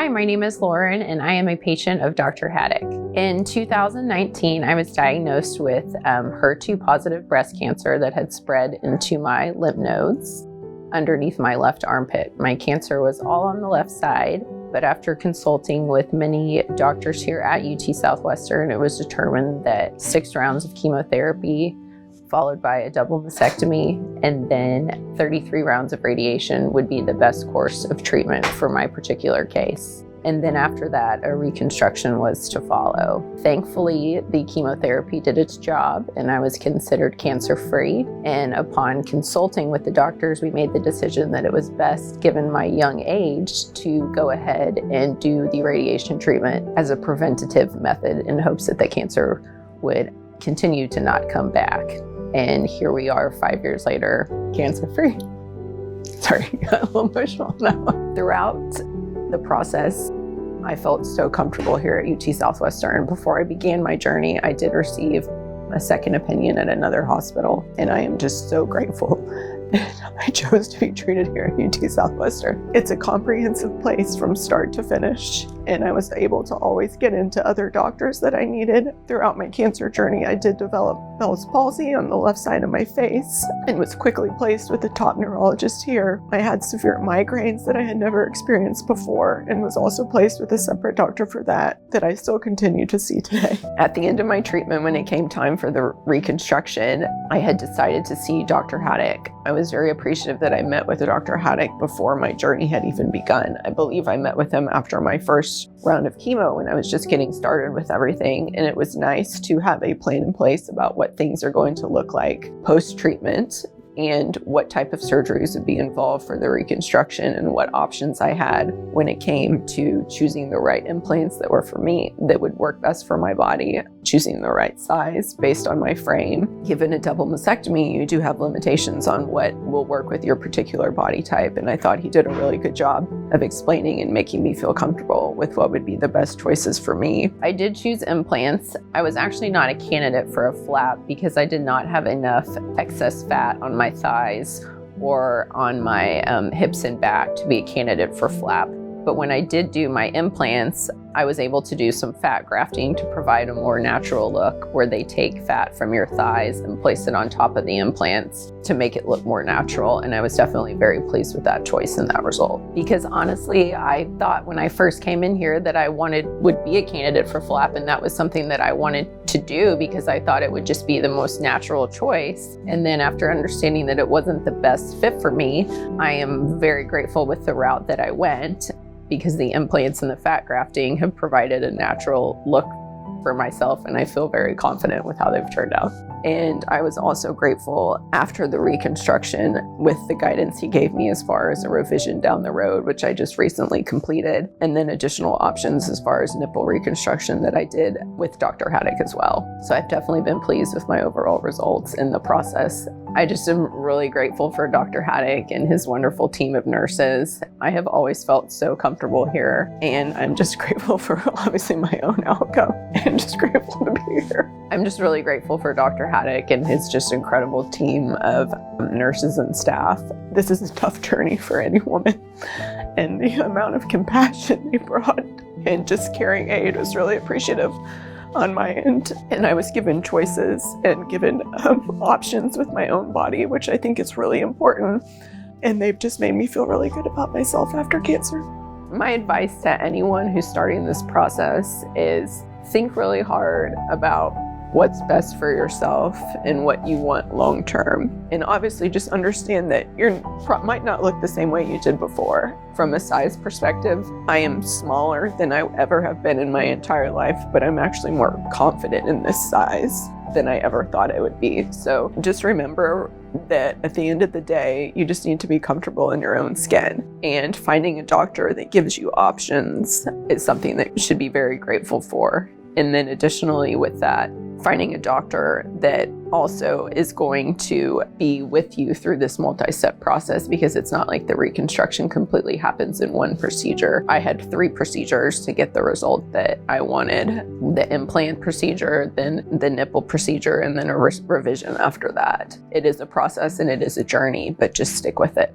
Hi, my name is Lauren, and I am a patient of Dr. Haddock. In 2019, I was diagnosed with HER2-positive breast cancer that had spread into my lymph nodes underneath my left armpit. My cancer was all on the left side, but after consulting with many doctors here at UT Southwestern, it was determined that 6 rounds of chemotherapy followed by a double mastectomy, and then 33 rounds of radiation would be the best course of treatment for my particular case. And then after that, a reconstruction was to follow. Thankfully, the chemotherapy did its job and I was considered cancer-free. And upon consulting with the doctors, we made the decision that it was best, given my young age, to go ahead and do the radiation treatment as a preventative method in hopes that the cancer would continue to not come back. And here we are 5 years later, cancer-free. Sorry, got a little emotional now. Throughout the process, I felt so comfortable here at UT Southwestern. Before I began my journey, I did receive a second opinion at another hospital, and I am just so grateful that I chose to be treated here at UT Southwestern. It's a comprehensive place from start to finish, and I was able to always get into other doctors that I needed. Throughout my cancer journey, I did develop Bell's palsy on the left side of my face and was quickly placed with the top neurologist here. I had severe migraines that I had never experienced before and was also placed with a separate doctor for that I still continue to see today. At the end of my treatment, when it came time for the reconstruction, I had decided to see Dr. Haddock. I was very appreciative that I met with Dr. Haddock before my journey had even begun. I believe I met with him after my first round of chemo when I was just getting started with everything, and it was nice to have a plan in place about what things are going to look like post-treatment and what type of surgeries would be involved for the reconstruction and what options I had when it came to choosing the right implants that were for me, that would work best for my body, choosing the right size based on my frame. Given a double mastectomy, you do have limitations on what will work with your particular body type, and I thought he did a really good job of explaining and making me feel comfortable with what would be the best choices for me. I did choose implants. I was actually not a candidate for a flap because I did not have enough excess fat on my thighs or on my hips and back to be a candidate for flap. But when I did do my implants, I was able to do some fat grafting to provide a more natural look, where they take fat from your thighs and place it on top of the implants to make it look more natural. And I was definitely very pleased with that choice and that result. Because honestly, I thought when I first came in here that I would be a candidate for flap, and that was something that I wanted to do because I thought it would just be the most natural choice. And then after understanding that it wasn't the best fit for me, I am very grateful with the route that I went, because the implants and the fat grafting have provided a natural look for myself, and I feel very confident with how they've turned out. And I was also grateful after the reconstruction with the guidance he gave me as far as a revision down the road, which I just recently completed, and then additional options as far as nipple reconstruction that I did with Dr. Haddock as well. So I've definitely been pleased with my overall results in the process. I just am really grateful for Dr. Haddock and his wonderful team of nurses. I have always felt so comfortable here, and I'm just grateful for obviously my own outcome and just grateful to be here. I'm just really grateful for Dr. Haddock and his just incredible team of nurses and staff. This is a tough journey for any woman, and the amount of compassion they brought and just caring aid was really appreciative on my end. And I was given choices and given options with my own body, which I think is really important. And they've just made me feel really good about myself after cancer. My advice to anyone who's starting this process is think really hard about what's best for yourself and what you want long term. And obviously just understand that you might not look the same way you did before. From a size perspective, I am smaller than I ever have been in my entire life, but I'm actually more confident in this size than I ever thought I would be. So just remember that at the end of the day, you just need to be comfortable in your own skin, and finding a doctor that gives you options is something that you should be very grateful for. And then additionally with that, finding a doctor that also is going to be with you through this multi-step process, because it's not like the reconstruction completely happens in one procedure. I had 3 procedures to get the result that I wanted: the implant procedure, then the nipple procedure, and then a revision after that. It is a process and it is a journey, but just stick with it.